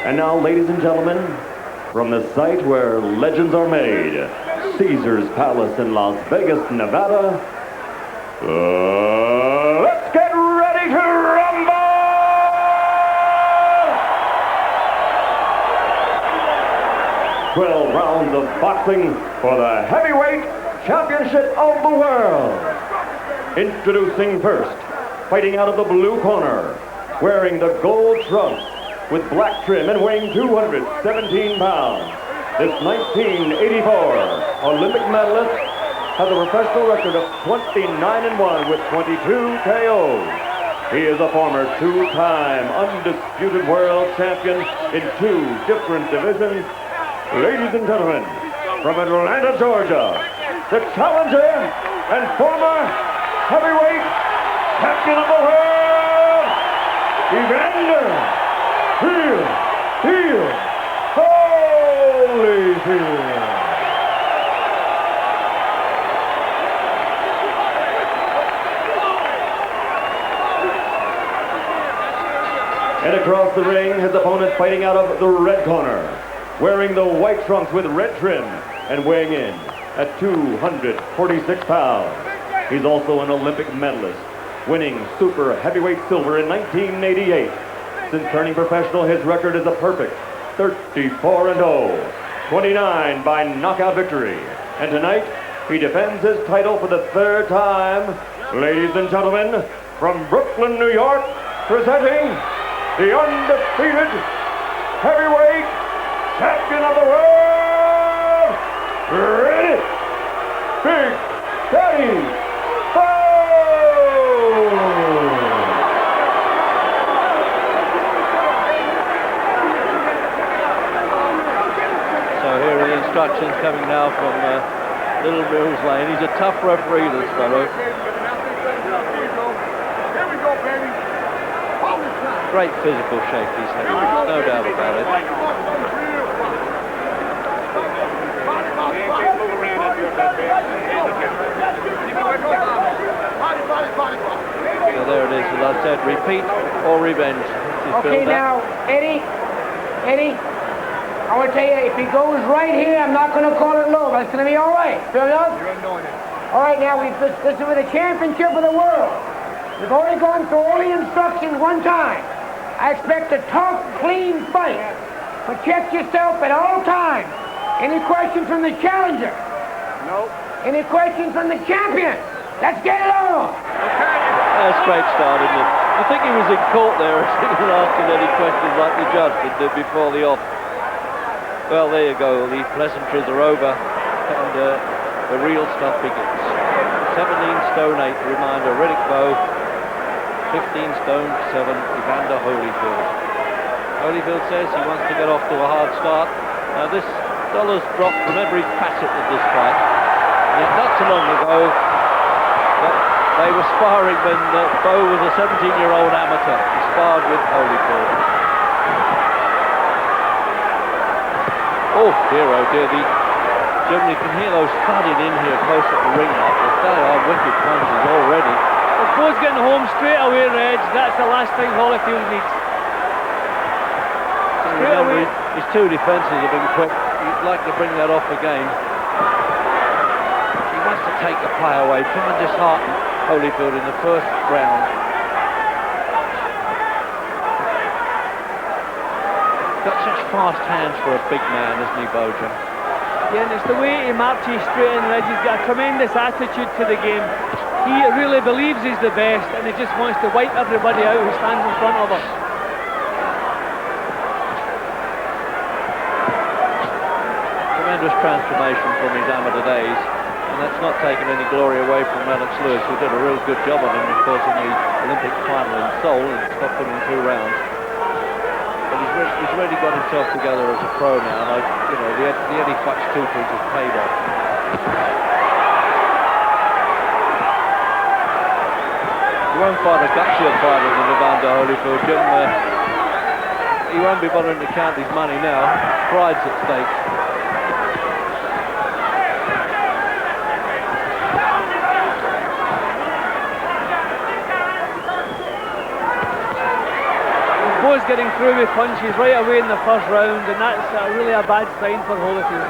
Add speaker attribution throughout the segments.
Speaker 1: And now, ladies and gentlemen, from the site where legends are made, Caesar's Palace in Las Vegas, Nevada, let's get ready to rumble! 12 rounds of boxing for the heavyweight championship of the world. Introducing first, fighting out of the blue corner, wearing the gold trunks with black trim and weighing 217 pounds. This 1984 Olympic medalist has a professional record of 29-1 with 22 KOs. He is a former two-time undisputed world champion in 2 different divisions. Ladies and gentlemen, from Atlanta, Georgia, the challenger and former heavyweight champion of the world, Evander Holyfield. And across the ring, his opponent fighting out of the red corner, wearing the white trunks with red trim and weighing in at 246 pounds. He's also an Olympic medalist, winning super heavyweight silver in 1988. Since turning professional, his record is a perfect 34-0, 29 by knockout victory. And tonight, he defends his title for the 3rd time. Ladies and gentlemen, from Brooklyn, New York, presenting the undefeated heavyweight champion of the world, Riddick, Big Daddy Bowe!
Speaker 2: So here are the instructions coming now from Little Mills Lane. He's a tough referee, this fellow. Great physical shape he's had, no doubt about it. So there it is, as I said, repeat or revenge.
Speaker 3: Okay, now, Eddie, I want to tell you, if he goes right here, I'm not going to call it low, but it's going to be all right. Fair enough? All right, now, this is for the championship of the world. We've already gone through all the instructions one time. I expect a tough, clean fight. Protect yourself at all times. Any questions from the challenger?
Speaker 4: No.
Speaker 3: Any questions from the champion? Let's get it on.
Speaker 2: That's a great start, isn't it? I think he was in court there as he was asking any questions like the judge did before the off. Well, there you go. The pleasantries are over, and the real stuff begins. 17 stone 8, reminder, Riddick Bowe. 15 stone 7, Evander Holyfield. Holyfield says he wants to get off to a hard start. Now this dollar's dropped from every facet of this fight. And yet not so long ago, they were sparring when Bowe was a 17-year-old amateur. He sparred with Holyfield. Oh dear, Jim, you can hear those thudding in here close at the ring now. They are wicked punches already.
Speaker 5: If Bowe's getting home straight away, Reg, that's the last thing Holyfield needs.
Speaker 2: Straight away. His 2 defences have been quick. He'd like to bring that off again. He wants to take the play away, try and dishearten Holyfield in the first round. Got such fast hands for a big man, isn't he, Bojan?
Speaker 5: Yeah, and it's the way he marches straight in, Reg. He's got a tremendous attitude to the game. He really believes he's the best, and he just wants to wipe everybody out who stands in front of him.
Speaker 2: Tremendous transformation from his amateur days, and that's not taken any glory away from Alex Lewis, who did a real good job on him, of course, in the Olympic final in Seoul, and stopped him in 2 rounds. But he's really got himself together as a pro now, and the Eddie Futch tutelage has paid off. He won't fight a gutsier fighter than Evander Holyfield, Jim. He won't be bothering to count his money now. Pride's at stake.
Speaker 5: Bowe's getting through with punches right away in the first round, and that's really a bad sign for Holyfield.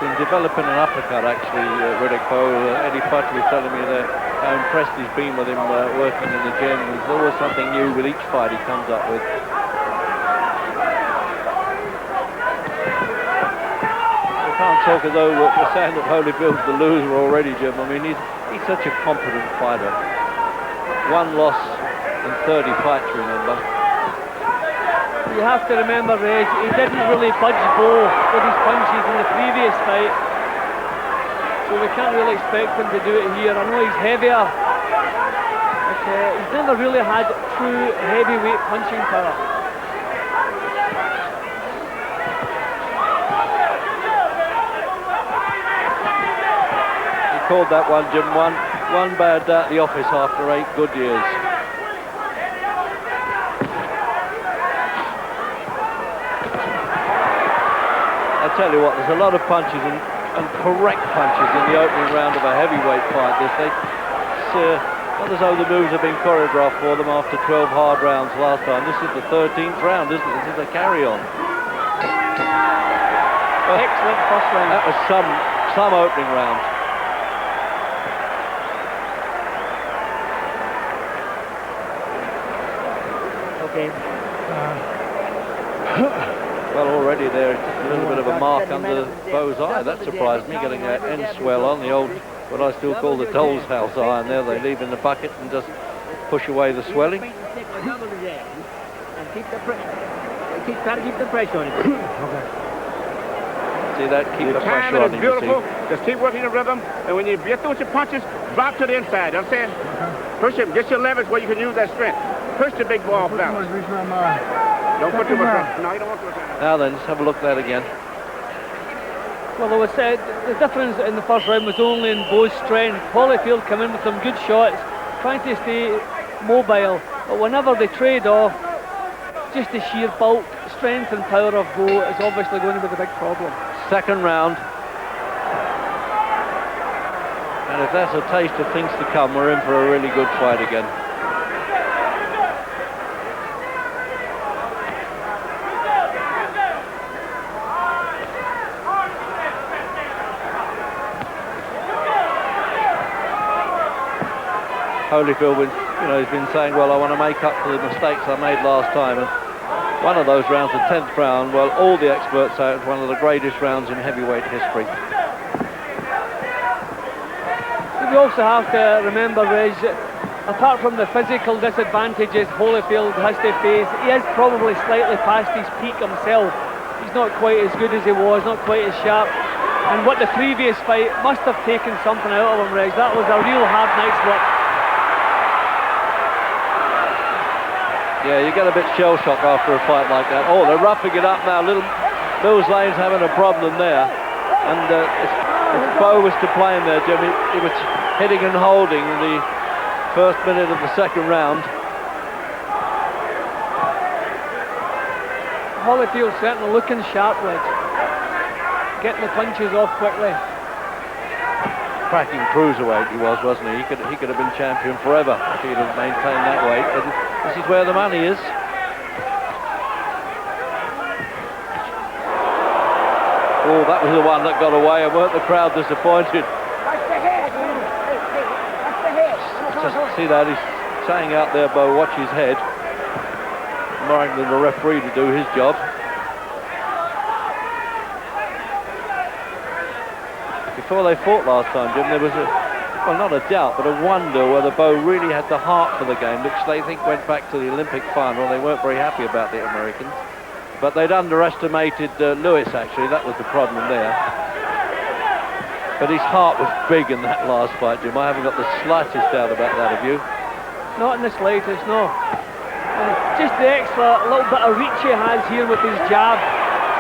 Speaker 2: Been developing an uppercut actually, Riddick. Eddie Putch was telling me that how impressed he's been with him working in the gym. There's always something new with each fight he comes up with. We can't talk as though we're saying that Holyfield's the loser already, Jim. I mean, he's such a competent fighter. One loss in 30 fights, remember.
Speaker 5: You have to remember, Reg, he didn't really budge Bowe with his punches in the previous fight, so we can't really expect him to do it here. I know he's heavier, but he's never really had true heavyweight punching power.
Speaker 2: He called that one, Jim, one bad day at the office after 8 good years. I tell you what, there's a lot of punches and correct punches in the opening round of a heavyweight fight. It's not as though the moves have been choreographed for them after 12 hard rounds last time. This is the 13th round, isn't it? This is a carry-on.
Speaker 5: Excellent first round.
Speaker 2: That was some opening round.
Speaker 5: Okay.
Speaker 2: Well, already there, a little bit of a mark under Bowe's eye. That surprised me, getting that end swell on the old, what I still call the doll's house iron there. They leave in the bucket and just push away the swelling.
Speaker 3: And keep the pressure on it.
Speaker 2: See that? Keep the pressure on him, you see.
Speaker 4: Just keep working the rhythm, and when you get through with your punches, drop to the inside. You understand? Push him. Get your leverage where you can use that strength. Push the big ball off balance. Don't put too much. No, you don't want to.
Speaker 2: Now then, let's have a look at that again.
Speaker 5: Well, I was said the difference in the first round was only in Bowe's strength. Holyfield came in with some good shots, trying to stay mobile, but whenever they trade off, just the sheer bulk, strength and power of Bowe is obviously going to be the big problem.
Speaker 2: Second round. And if that's a taste of things to come, we're in for a really good fight again. Holyfield, he's been saying, well, I want to make up for the mistakes I made last time. And one of those rounds, the 10th round, well, all the experts say it's one of the greatest rounds in heavyweight history.
Speaker 5: We also have to remember, Reg, apart from the physical disadvantages Holyfield has to face, he is probably slightly past his peak himself. He's not quite as good as he was, not quite as sharp. And what the previous fight must have taken something out of him, Reg. That was a real hard night's work.
Speaker 2: Yeah, you get a bit shell-shocked after a fight like that. Oh, they're roughing it up now. Bill's Lane's having a problem there. And if Bowe was to play him there, Jim, he was hitting and holding in the first minute of the second round.
Speaker 5: Holyfield certainly looking sharp, Reg. Getting the punches off quickly.
Speaker 2: Cracking cruiserweight he was, wasn't he? He could have been champion forever if he'd have maintained that weight. But this is where the money is. Oh, that was the one that got away, and weren't the crowd disappointed?
Speaker 3: Watch the head. Watch the head.
Speaker 2: Just see that, he's saying out there, Bowe, watch his head. Admiring the referee to do his job. Before they fought last time, Jim, there was well, not a doubt, but a wonder whether Bowe really had the heart for the game, which they think went back to the Olympic final. They weren't very happy about the Americans. But they'd underestimated Lewis, actually. That was the problem there. But his heart was big in that last fight, Jim. I haven't got the slightest doubt about that, have you?
Speaker 5: Not in the slightest, no. Just the extra little bit of reach he has here with his jab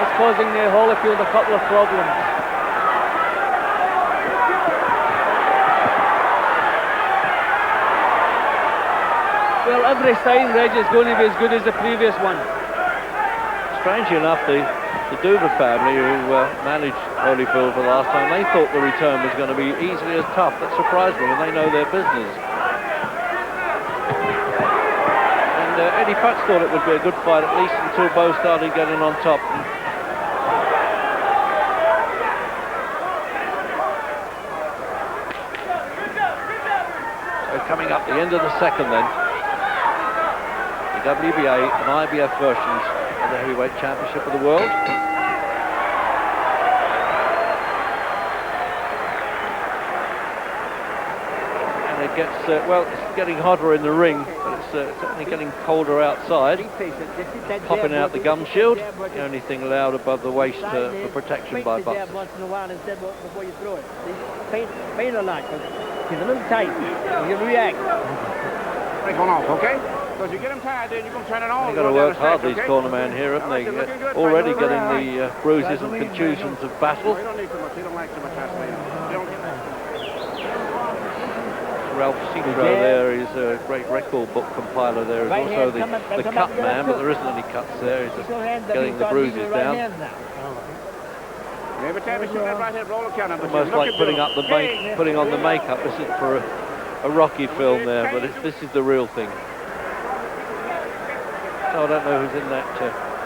Speaker 5: is causing Holyfield a couple of problems. Well, every sign, Reg, is going to be as good as the previous one.
Speaker 2: Strangely enough, the Duva family, who managed Holyfield for the last time, they thought the return was going to be easily as tough. That surprised them, and they know their business. Eddie Futz thought it would be a good fight, at least until Bowe started getting on top. So coming up the end of the second then, the WBA and IBF versions of the Heavyweight Championship of the World. Gets well, it's getting hotter in the ring, but it's certainly getting colder outside. Popping out the gum shield, the only thing allowed above the waist for protection by boxers.
Speaker 6: Once in a while instead before you throw it. Pain or not, because he's a little tight. You react.
Speaker 4: Break on off, okay? Because you get him tired, then you're going to turn it on.
Speaker 2: They've got to work hard, these cornermen here, haven't they? Already getting the bruises and contusions of battle.
Speaker 4: You don't need too much. You don't like too much isolation. You don't get that.
Speaker 2: Ralph Citro there is a great record book compiler there. Is also the cut man, but there isn't any cuts there. He's just getting the bruises down.
Speaker 4: Every time you shoot that right hand, roll a count.
Speaker 2: Almost like putting on the makeup. This is for a Rocky film there, but this is the real thing. So I don't know who's in that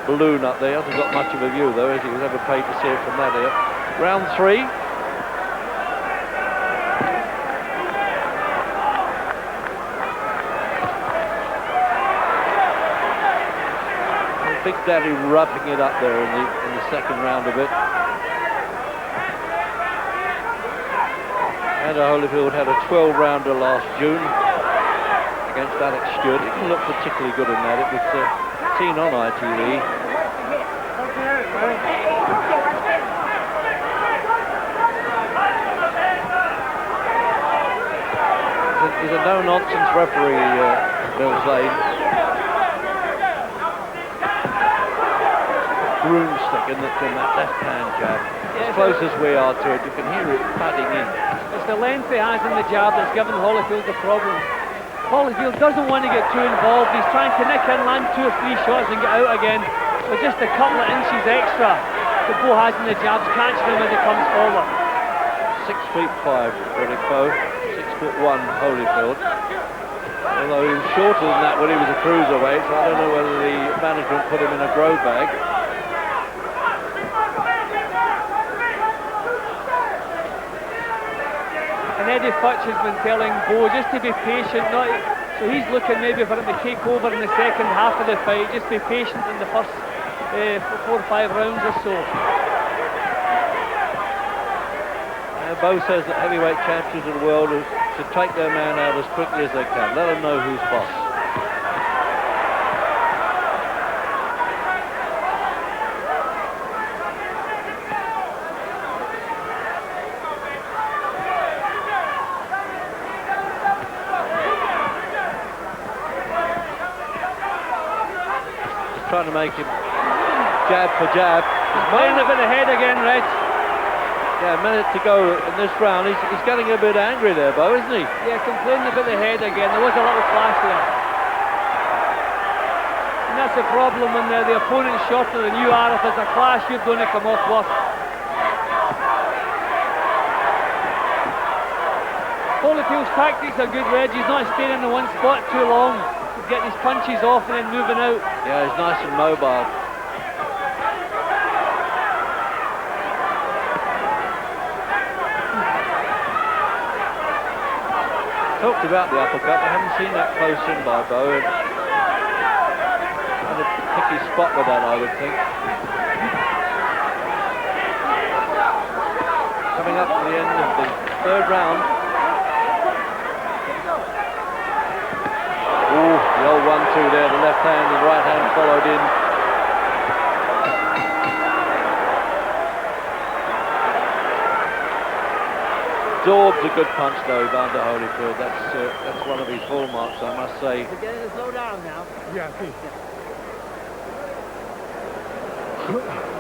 Speaker 2: balloon up there. He hasn't got much of a view though, as he was ever paid to see it from that here. Round 3. Big Daddy wrapping it up there in the second round of it. Evander Holyfield had a 12-rounder last June against Alex Stewart. It didn't look particularly good in that. It was seen on ITV. He's a no-nonsense referee, Bill Zane. Broomstick in that left-hand jab. As close as we are to it, you can hear it padding in.
Speaker 5: It's the length he has in the jab that's given Holyfield the problem. Holyfield doesn't want to get too involved. He's trying to nick in, land 2 or 3 shots and get out again. But just a couple of inches extra that Bowe has in the jabs, catching him as he comes forward.
Speaker 2: 6'5", Riddick Bowe. 6'1", Holyfield. Although he was shorter than that when he was a cruiserweight, so I don't know whether the management put him in a grow bag.
Speaker 5: And Eddie Futz has been telling Bowe just to be patient, so he's looking maybe for him to take over in the second half of the fight, just be patient in the first 4 or 5 rounds or so.
Speaker 2: Bowe says that heavyweight champions of the world should take their man out as quickly as they can. Let them know who's boss. Just trying to make him jab for jab.
Speaker 5: Playing a bit ahead again, Reg.
Speaker 2: Yeah, a minute to go in this round. He's getting a bit angry there, Bowe, isn't he?
Speaker 5: Yeah, complaining a bit ahead again. There was a little flash there. And that's the problem when the opponent's shorter than you are. If there's a clash, you're going to come off worse. Holyfield's tactics are good, Reg. He's not staying in the one spot too long. He's getting his punches off and then moving out.
Speaker 2: Yeah, he's nice and mobile. Talked about the uppercut. I haven't seen that close in by Bowe. Had a picky spot with that, I would think. Coming up to the end of the third round. Ooh, the old 1-2 there. The left hand and the right hand followed in. Absorbs a good punch though, Evander Holyfield. That's one of his hallmarks, I must say.
Speaker 6: We're getting to slow down now.
Speaker 3: Yeah, please.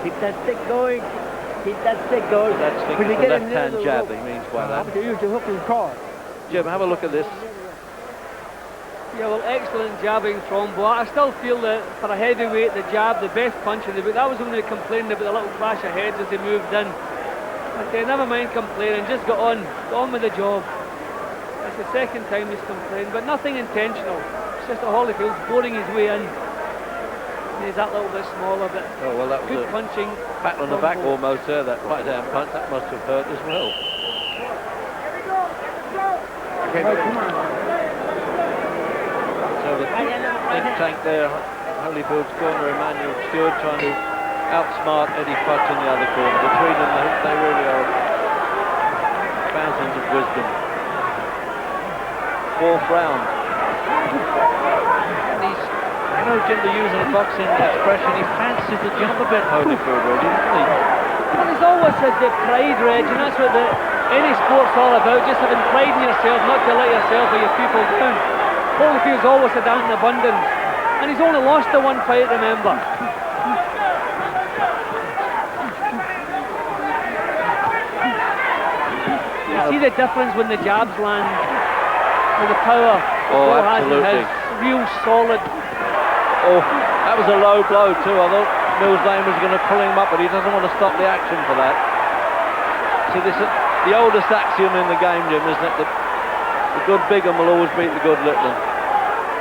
Speaker 6: Keep that stick going. Keep that stick going.
Speaker 2: That stick is the left-hand jab, he means by that.
Speaker 6: You use the hook and cord.
Speaker 2: Jim, have a look at this.
Speaker 5: Yeah, well, excellent jabbing from Bowe. I still feel that for a heavyweight, the jab, the best punch in the book. That was when they complained about the little clash of heads as they moved in. Okay, never mind complaining, just got on with the job. That's the second time he's complained, but nothing intentional. just that Holyfield's boring his way in. He's that little bit smaller, but
Speaker 2: oh, well, that was
Speaker 5: good
Speaker 2: a
Speaker 5: punching.
Speaker 2: pat on the back almost there, that right hand punch. That must have hurt as well.
Speaker 4: Okay,
Speaker 2: So the big tank there, Holyfield's corner, Emmanuel Stewart trying to outsmart Eddie Futch in the other corner. Between them, they really are fountains of wisdom. Fourth round. And he's, you know, Jim, to use a boxing expression, he fancies the jump a bit, Holyfield, really, doesn't he?
Speaker 5: Well, he's always had the pride, Reg, and that's what any sport's all about, just having pride in yourself, not to let yourself or your people down. Holyfield's always had that in abundance, and he's only lost the one fight, remember. You see the difference when the jabs land, with the power.
Speaker 2: Oh,
Speaker 5: Bowe has in
Speaker 2: absolutely.
Speaker 5: his real solid.
Speaker 2: Oh, that was a low blow too. I thought Mills Lane was going to pull him up, but he doesn't want to stop the action for that. See, this is the oldest axiom in the game, Jim, isn't it? The good Bigham will always beat the good Litland.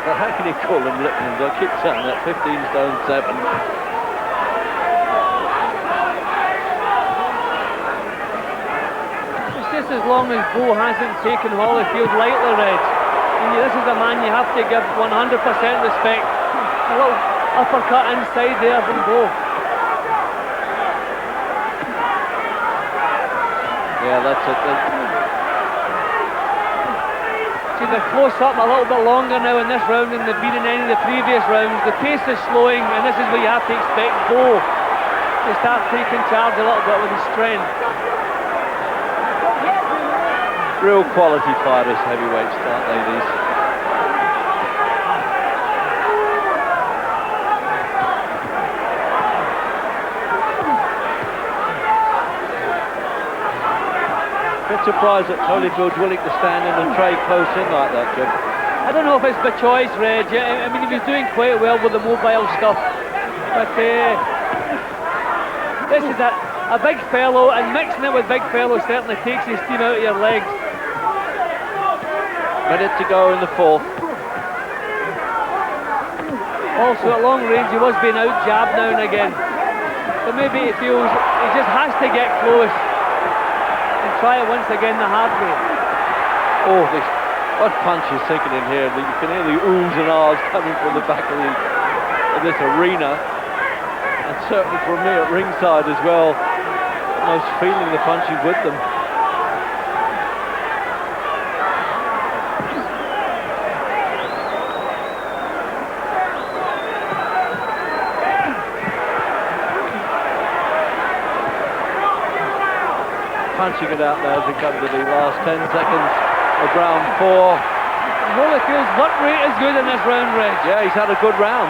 Speaker 2: But how can you call them Litlands? I keep saying that, 15 stone 7.
Speaker 5: It's just as long as Bowe hasn't taken Holyfield lightly, Reg. And this is a man you have to give 100% respect. A little uppercut inside there from Bowe.
Speaker 2: Yeah, that's it.
Speaker 5: See, they're close up a little bit longer now in this round than they've been in any of the previous rounds. The pace is slowing, and this is where you have to expect Bowe to start taking charge a little bit with his strength.
Speaker 2: Real quality fighters, heavyweights, aren't they, these? Bit surprised that Holyfield's willing to stand in and trade close in like that, Jim.
Speaker 5: I don't know if it's by choice, Reg. I mean, he was doing quite well with the mobile stuff. But this is a big fellow, and mixing it with big fellow certainly takes the steam out of your legs.
Speaker 2: Minute to go in the fourth.
Speaker 5: Also at long range he was being out jabbed now and again. So maybe he feels he just has to get close and try it once again the hard way.
Speaker 2: Oh, what punch is sinking in here. You can hear the oohs and ahs coming from the back of this arena. And certainly from me at ringside as well. Almost feeling the punches with them. Punching it out now as we come to the last 10 seconds of round 4.
Speaker 5: Holyfield's work rate is good in this round, Reg.
Speaker 2: Yeah, he's had a good round.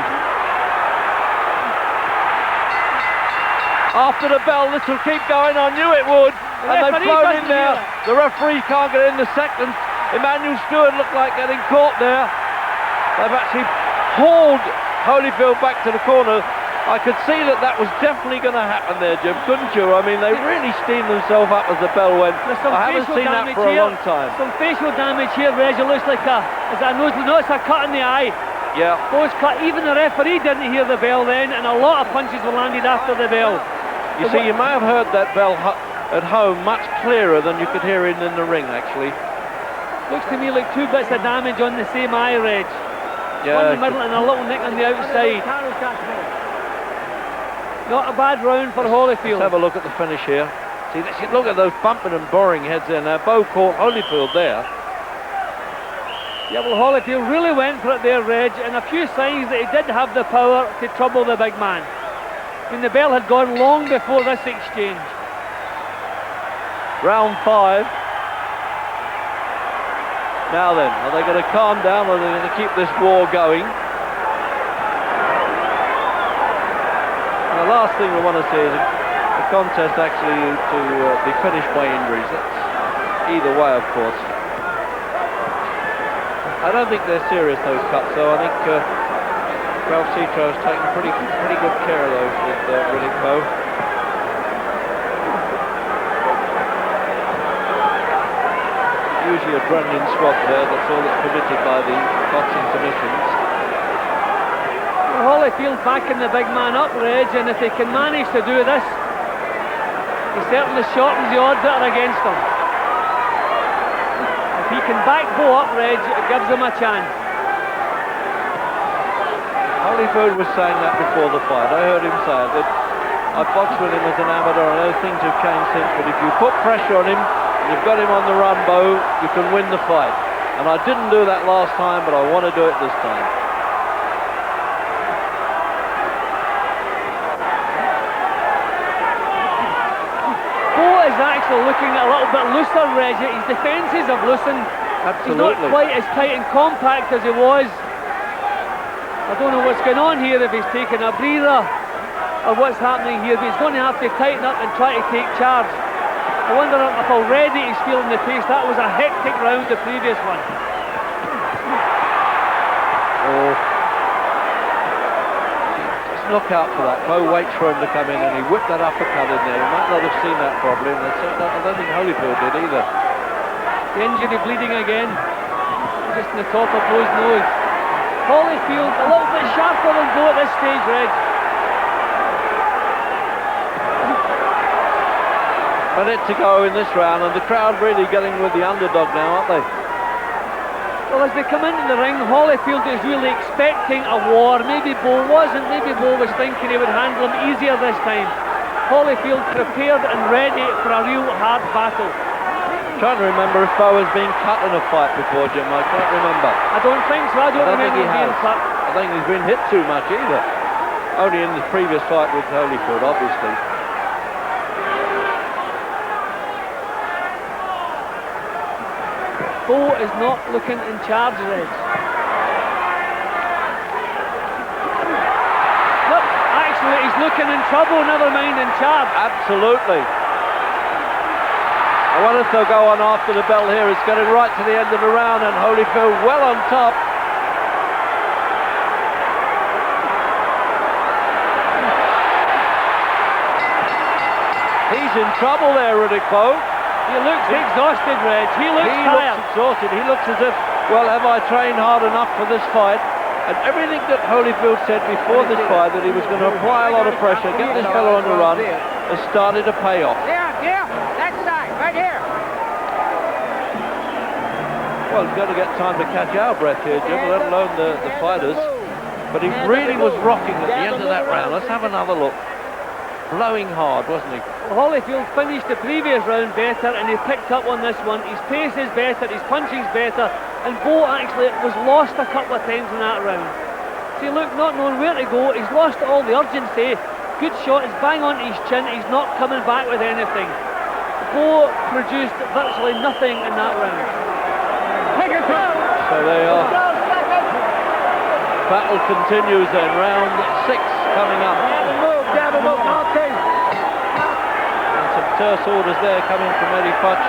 Speaker 2: After the bell, this will keep going. I knew it would. And they've flown in there. The referee can't get in the second. Emmanuel Stewart looked like getting caught there. They've actually hauled Holyfield back to the corner. I could see that was definitely going to happen there, Jim, couldn't you? I mean, they really steamed themselves up as the bell went. I haven't seen that for a long time.
Speaker 5: Some facial damage here, Reg. It looks like notice a cut in the eye.
Speaker 2: Yeah.
Speaker 5: Bowe's cut. Even the referee didn't hear the bell then, and a lot of punches were landed after the bell.
Speaker 2: You see, you may have heard that bell at home much clearer than you could hear it in the ring, actually.
Speaker 5: Looks to me like 2 bits of damage on the same eye, Reg.
Speaker 2: Yeah.
Speaker 5: One in the middle and a little nick on the outside. Not a bad round for Holyfield.
Speaker 2: Let's have a look at the finish here. See, look at those bumping and boring heads there now. Bowe caught Holyfield there.
Speaker 5: Yeah, well, Holyfield really went for it there, Reg, and a few signs that he did have the power to trouble the big man. I mean, the bell had gone long before this exchange.
Speaker 2: Round 5. Now then, are they going to calm down or are they going to keep this war going? The last thing we want to see is a contest actually to be finished by injuries. That's either way, of course. I don't think they're serious, those cuts, though. I think Ralph Citro has taken pretty good care of those with Riddick Bowe. Usually adrenaline swab there, that's all that's permitted by the boxing commissions.
Speaker 5: Holyfield backing the big man up, Reg, and if he can manage to do this, he certainly shortens the odds that are against him. If he can back Bowe up, Reg, it gives him a chance.
Speaker 2: Holyfield was saying that before the fight. I heard him say it, that I've boxed with him as an amateur. I know things have changed since, but if you put pressure on him, and you've got him on the run, Bowe, you can win the fight. And I didn't do that last time, but I want to do it this time.
Speaker 5: Bowe is actually looking a little bit looser, Reg. His defences have loosened.
Speaker 2: Absolutely.
Speaker 5: He's not quite as tight and compact as he was. I don't know what's going on here, if he's taking a breather or what's happening here, but he's going to have to tighten up and try to take charge. I wonder if already he's feeling the pace. That was a hectic round, the previous one.
Speaker 2: Oh. Just look out for that. Bowe waits for him to come in, and he whipped that uppercut in there. He might not have seen that probably, and I don't think Holyfield did either.
Speaker 5: The injury bleeding again, just in the top of Bowe's nose. Holyfield a little bit sharper than Bowe at this stage, Reg.
Speaker 2: Minute to go in this round, and the crowd really getting with the underdog now, aren't they?
Speaker 5: Well, as they come into the ring, Holyfield is really expecting a war. Maybe Bowe wasn't. Maybe Bowe was thinking he would handle him easier this time. Holyfield prepared and ready for a real hard battle.
Speaker 2: Trying to remember if Bowe has been cut in a fight before, Jim. I can't remember.
Speaker 5: I don't think so. I don't remember
Speaker 2: think he
Speaker 5: him being
Speaker 2: has.
Speaker 5: cut.
Speaker 2: I think he's been hit too much either. Only in the previous fight with Holyfield, obviously.
Speaker 5: Bowe is not looking in charge, Reg. Look, actually he's looking in trouble, never mind in charge.
Speaker 2: Absolutely. I wonder if they'll go on after the bell here. It's getting right to the end of the round, and Holyfield well on top. He's in trouble there, Riddick, Bowe.
Speaker 5: He looks exhausted, Reg. He looks tired.
Speaker 2: Looks exhausted. He looks as if, well, have I trained hard enough for this fight? And everything that Holyfield said before this fight, that he was going to apply a lot of pressure, get this fellow on the run, has started to pay off.
Speaker 6: Yeah, that side, right here.
Speaker 2: Well, he's got to get time to catch our breath here, Jim, let alone the fighters. But he really was rocking at the end of that round. Let's have another look. Blowing hard, wasn't he?
Speaker 5: Well, Holyfield finished the previous round better, and he picked up on this one. His pace is better, his punching's better, and Bowe actually was lost a couple of times in that round. See, look, not knowing where to go, he's lost all the urgency. Good shot, he's bang on his chin, he's not coming back with anything. Bowe produced virtually nothing in that round.
Speaker 2: So they are. Battle continues then, round 6 coming up. And some terse orders there coming from Eddie Futch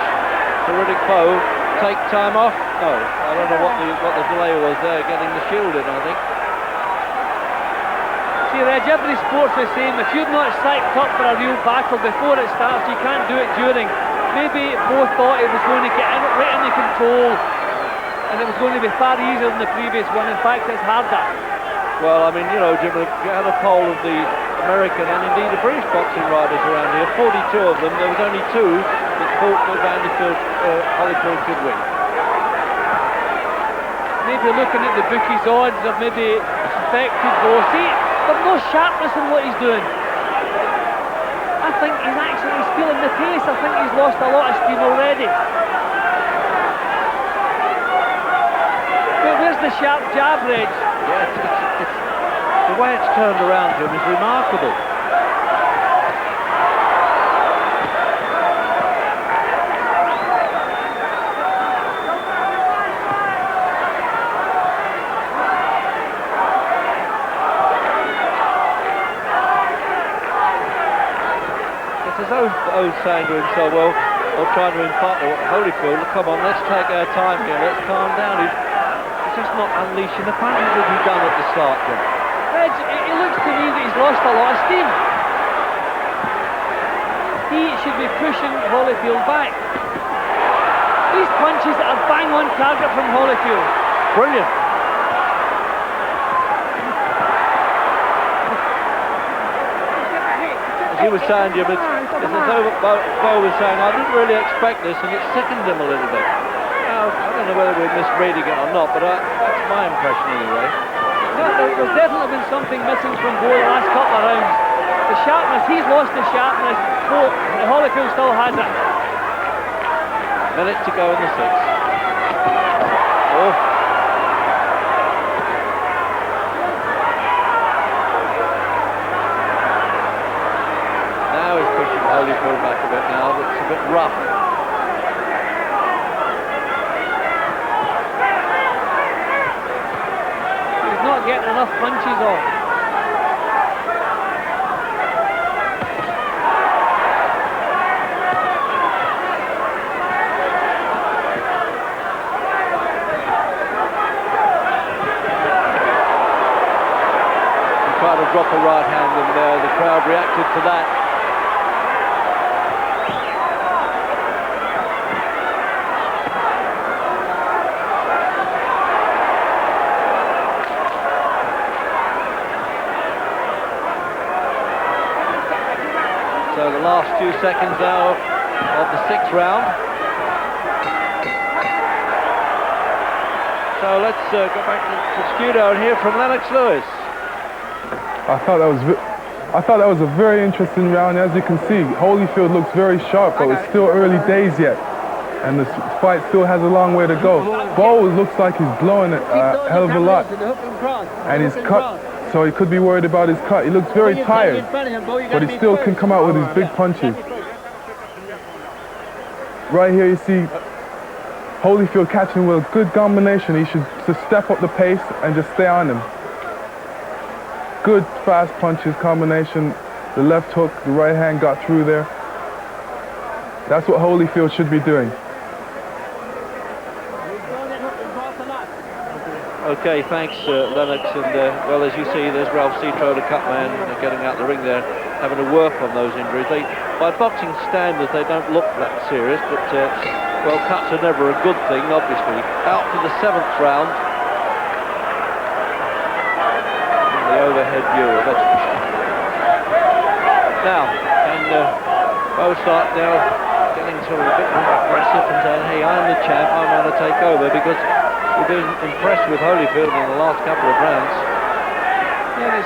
Speaker 2: to Riddick Bowe. Take time off? No, I don't know what the delay was there, getting the shield in, I think.
Speaker 5: See, Reg, every sport's the same. If you're not psyched up for a real battle before it starts, you can't do it during. Maybe Bowe thought he was going to get right into control, and it was going to be far easier than the previous one. In fact, it's harder.
Speaker 2: Well, I mean, you know, Jim, if you had a poll of the American and indeed the British boxing riders around here, 42 of them, there was only 2 that thought that Holyfield could win.
Speaker 5: Maybe looking at the bookies' odds of maybe suspected Bowe. See, there's no sharpness in what he's doing. I think he's feeling the pace. I think he's lost a lot of steam already. But where's the sharp jab, Reg?
Speaker 2: Yeah, it's the way it's turned around to him is remarkable. It's as though Bowe's saying to himself, well, or trying to impart to Holyfield, come on, let's take our time here, let's calm down. He's just not unleashing the punches that he'd done at the start, Jim.
Speaker 5: Reg, it looks to me that he's lost a lot of steam. He should be pushing Holyfield back. These punches are bang on target from Holyfield.
Speaker 2: Brilliant. he was saying, Jim, it's as though Bowe was saying, I didn't really expect this, and it sickened him a little bit. Now, I don't know whether we're misreading it or not, but that's my impression anyway.
Speaker 5: There's definitely been something missing from Bowe the last couple of rounds. The sharpness, he's lost the sharpness. Holyfield still has it.
Speaker 2: Minute to go in the sixth. Oh. Now he's pushing Holyfield back a bit now. It's a bit rough.
Speaker 5: He's not getting enough punches off.
Speaker 2: Drop a right hand, and the crowd reacted to that. So the last few seconds now of the sixth round. So let's go back to the studio and hear from Lennox Lewis.
Speaker 7: I thought that was a very interesting round. As you can see, Holyfield looks very sharp, but it's still early days yet, and the fight still has a long way to go. Bowe looks like he's blowing it a hell of a lot, and he's cut, so he could be worried about his cut. He looks very tired, but he still can come out with his big punches. Right here you see Holyfield catching with a good combination. He should just step up the pace and just stay on him. Good fast punches combination. The left hook, the right hand got through there. That's what Holyfield should be doing.
Speaker 2: Okay, thanks Lennox, and well, as you see, there's Ralph Citro, the cut man, getting out the ring there, having to work on those injuries. By boxing standards, they don't look that serious, but well, cuts are never a good thing, obviously. Out for the seventh round. The overhead view of it. Now, and Bowe start now getting sort of a bit more aggressive and saying, hey, I'm the champ, I want to take over, because we've been impressed with Holyfield in the last couple of rounds.
Speaker 5: Yeah,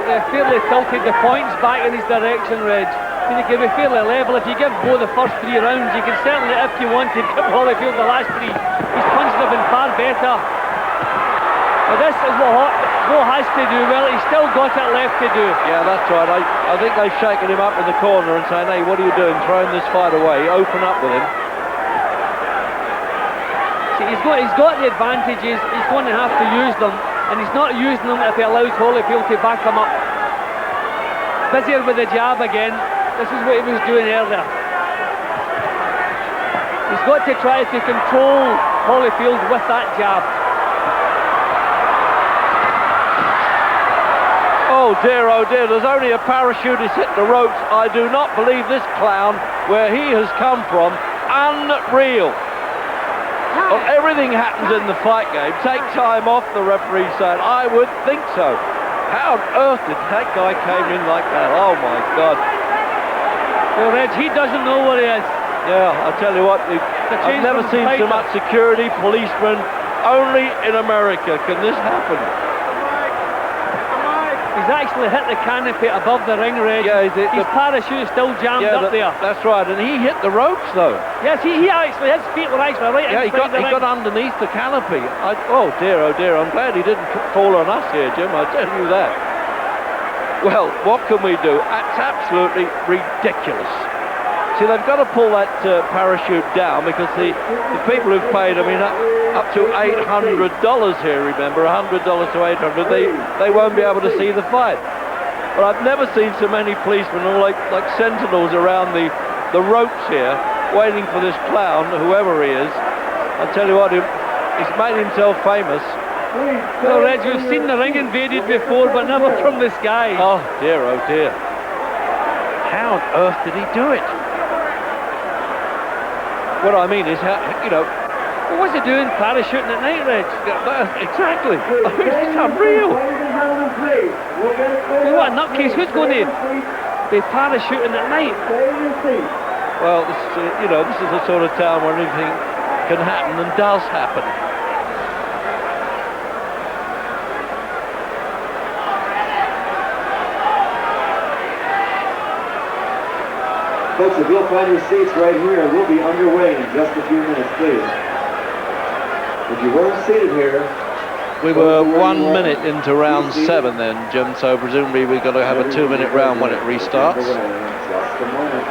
Speaker 5: they're fairly tilted the points back in his direction, Reg. I mean, it can be fairly level. If you give Bowe the first 3 rounds, you can certainly, if you wanted, give Holyfield the last 3. His punches have been far better. But this is what Bowe has to do. Well, he's still got it left to do.
Speaker 2: Yeah, that's right. I think they've shaken him up in the corner and saying, hey, what are you doing? Throwing this fight away. Open up with him.
Speaker 5: See, he's got the advantages. He's going to have to use them. And he's not using them if he allows Holyfield to back him up. Busier with the jab again. This is what he was doing earlier. He's got to try to control Holyfield with that jab.
Speaker 2: Oh dear, there's only a parachutist hit the ropes. I do not believe this clown, where he has come from. Unreal. Well, everything happens in the fight game. Take time off, the referee said. I would think so. How on earth did that guy came in like that? Oh my God.
Speaker 5: Well, Reg, he doesn't know what he is.
Speaker 2: Yeah, I'll tell you what, I've never seen so much security, policemen. Only in America can this happen.
Speaker 5: He's actually hit the canopy above the ring, Reg.
Speaker 2: Yeah,
Speaker 5: his parachute is still jammed up there.
Speaker 2: That's right, and he hit the ropes though.
Speaker 5: Yes, he actually, his feet were actually right inside the ring.
Speaker 2: He got underneath the canopy. Oh dear, I'm glad he didn't fall on us here, Jim, I tell you that. Well, what can we do? That's absolutely ridiculous. See, they've got to pull that parachute down, because the people who've paid, I mean, up to $800 here, remember, $100 to $800, they won't be able to see the fight. But I've never seen so many policemen, all like sentinels around the ropes here, waiting for this clown, whoever he is. I tell you what, he's made himself famous.
Speaker 5: Well, Reg, we've seen the ring invaded before, but never from the sky.
Speaker 2: Oh dear. How on earth did he do it? What I mean is,
Speaker 5: Well, what's he doing parachuting at night, Reg?
Speaker 2: Exactly. I mean, it's unreal.
Speaker 5: Well, what a nutcase. Who's going to be parachuting at night.
Speaker 2: Well, this, you know, this is the sort of town where anything can happen and does happen.
Speaker 1: Folks, if you'll find your seats right here, we'll be underway in just a few minutes, please. If you weren't seated here...
Speaker 2: We were 1 minute into round 7 then, Jim, so presumably we've got to have a 2-minute round when it restarts.
Speaker 1: Just a moment.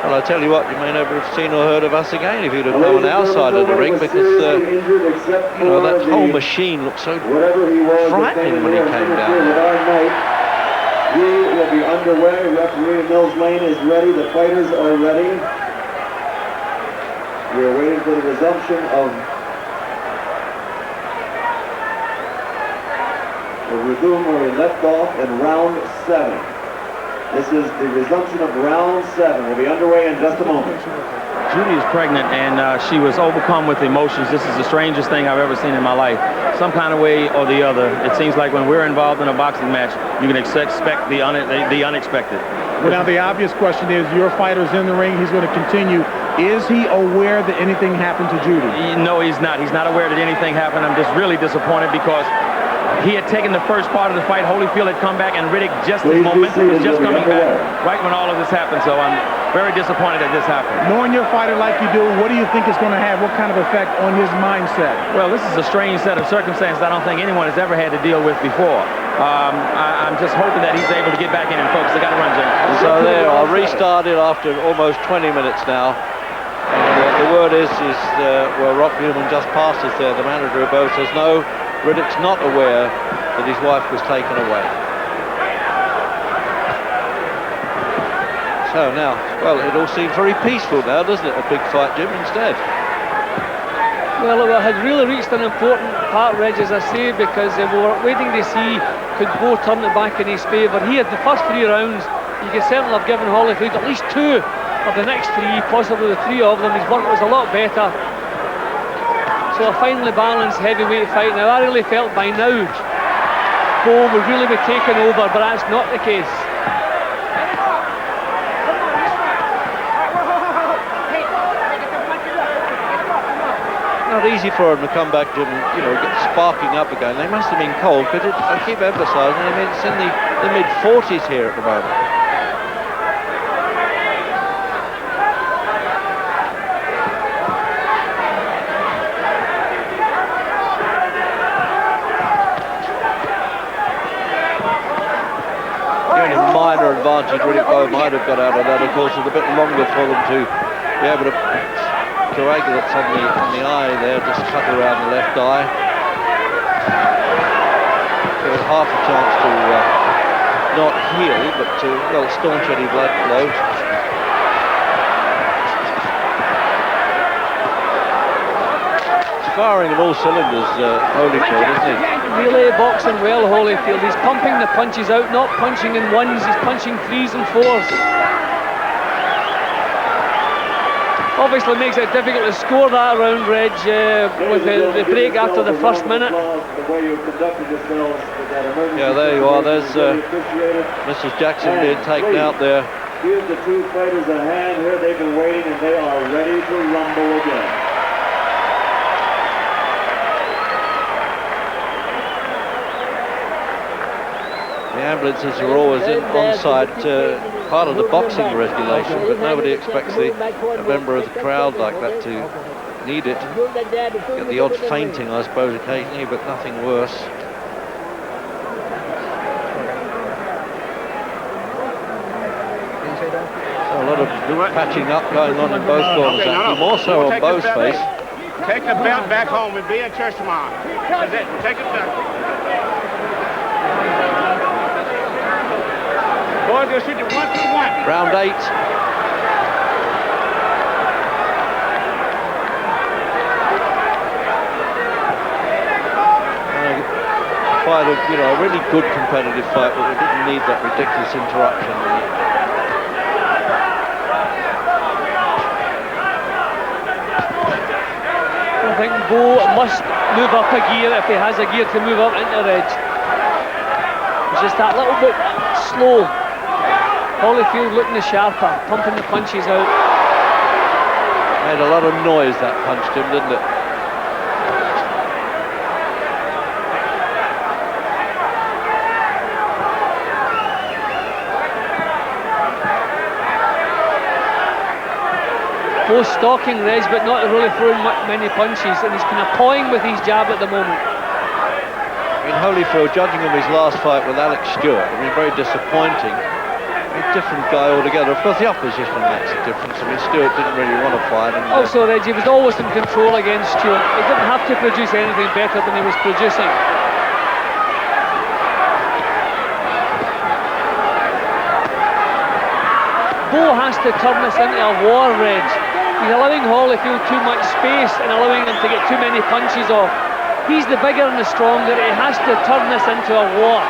Speaker 2: Well, I tell you what, you may never have seen or heard of us again if you'd have known our side of the ring, because, you know, that whole machine looked so frightening when he came down.
Speaker 1: We will be underway. Referee Mills Lane is ready. The fighters are ready. We are waiting for the resumption of... We'll resume where we left off in round 7. This is the resumption of round 7. We'll be underway in just a moment.
Speaker 8: Judy is pregnant, and she was overcome with emotions. This is the strangest thing I've ever seen in my life. Some kind of way or the other. It seems like when we're involved in a boxing match, you can expect the unexpected.
Speaker 9: Well, now the obvious question is, your fighter's in the ring, he's going to continue. Is he aware that anything happened to Judy?
Speaker 8: No, he's not. He's not aware that anything happened. I'm just really disappointed because he had taken the first part of the fight. Holyfield had come back, and Riddick, just the momentum was just coming back right when all of this happened. So I'm very disappointed that this happened.
Speaker 9: Knowing your fighter like you do, what do you think is going to have, what kind of effect on his mindset?
Speaker 8: Well, this is a strange set of circumstances I don't think anyone has ever had to deal with before. I'm just hoping that he's able to get back in and focus. They got to run, Jim.
Speaker 2: So there, I'll restart it after almost 20 minutes now. And the word is well, Rob Newman just passed us there. The manager of Bowe says no, Riddick's not aware that his wife was taken away. So now, well, it all seems very peaceful now, doesn't it? A big fight, Jim, instead.
Speaker 5: Well, it had really reached an important part, Reg, as I say, because we were waiting to see could Bowe turn it back in his favour. He had the first 3 rounds. You could certainly have given Holyfield at least 2 of the next 3, possibly the 3 of them. His work was a lot better. So a finely balanced heavyweight fight. Now, I really felt by now Bowe would really be taken over, but that's not the case.
Speaker 2: Not easy for him to come back, Jim, you know, get sparking up again. They must have been cold, because I keep emphasising, I mean, it's in the mid-40s here at the moment. The only minor advantage Riddick Bowe might have got out of that, of course, is a bit longer for them to be able to coagulates on the eye there, just cut around the left eye. There was half a chance to not heal, but to, well, staunch any blood flow. He's firing on all cylinders, Holyfield, isn't he?
Speaker 5: Really boxing well, Holyfield. He's pumping the punches out, not punching in 1s, he's punching 3s and 4s. Obviously makes it difficult to score that round, Reg, with the break after the first minute.
Speaker 2: Yeah, there you are. There's Mrs. Jackson being taken out there.
Speaker 1: Give the 2 fighters a hand here. They've been waiting and they are ready to rumble again.
Speaker 2: The ambulances are always on site, part of the boxing regulation, but nobody expects a member of the crowd like that to need it. Get the odd fainting, I suppose, occasionally, but nothing worse. So a lot of patching up going on in both corners, actually, more so on Bowe's face.
Speaker 4: Take the belt back home and be in church tomorrow. That's it. Take it back. Boys, they'll shoot you 1-2-1.
Speaker 2: Round 8. Fight a, you know, a really good competitive fight, but we didn't need that ridiculous interruption.
Speaker 5: I think Bowe must move up a gear if he has a gear to move up into, Reg. It's just that little bit slow. Holyfield looking the sharper, pumping the punches out.
Speaker 2: Made a lot of noise, that punch, Jim, didn't it?
Speaker 5: Both stalking Reg, but not really throwing many punches, and he's kind of pawing with his jab at the moment.
Speaker 2: I mean, Holyfield, judging him his last fight with Alex Stewart, I mean, very disappointing. A different guy altogether. Of course, the opposition makes a difference. I mean, Stewart didn't really want to fight. And,
Speaker 5: also, Reggie was always in control against Stewart. He didn't have to produce anything better than he was producing. Bowe has to turn this into a war, Reg. He's allowing Holyfield too much space and allowing him to get too many punches off. He's the bigger and the stronger. He has to turn this into a war.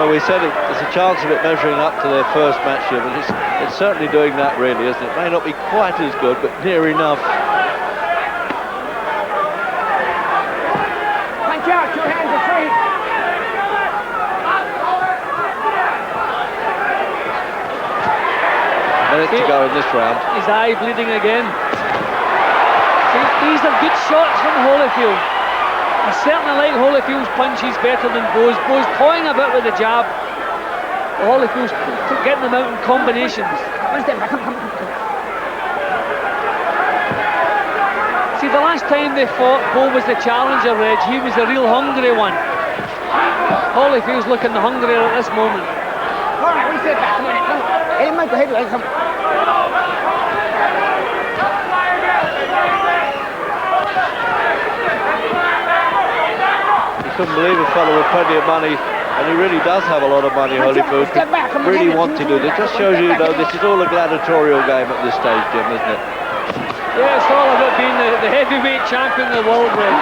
Speaker 2: We said there's a chance of it measuring up to their first match here, but it's certainly doing that, really, isn't it? It may not be quite as good, but near enough.
Speaker 3: Punch out, 2 hands are free.
Speaker 2: Minutes to go in this round.
Speaker 5: His eye bleeding again. See, these are good shots from Holyfield. I certainly like Holyfield's punches better than Bowe's. Bowe's toying a bit with the jab. Holyfield's getting them out in combinations. See, the last time they fought, Bowe was the challenger, Reg. He was the real hungry one. Holyfield's looking the hungrier at this moment.
Speaker 3: All right, we sit back a minute.
Speaker 2: Couldn't believe a fellow with plenty of money, and he really does have a lot of money, Holyfield. Really want to do this. Just shows you, though, this is all a gladiatorial game at this stage, Jim, isn't it?
Speaker 5: Yeah, it's all about being the heavyweight champion of the world, Reg.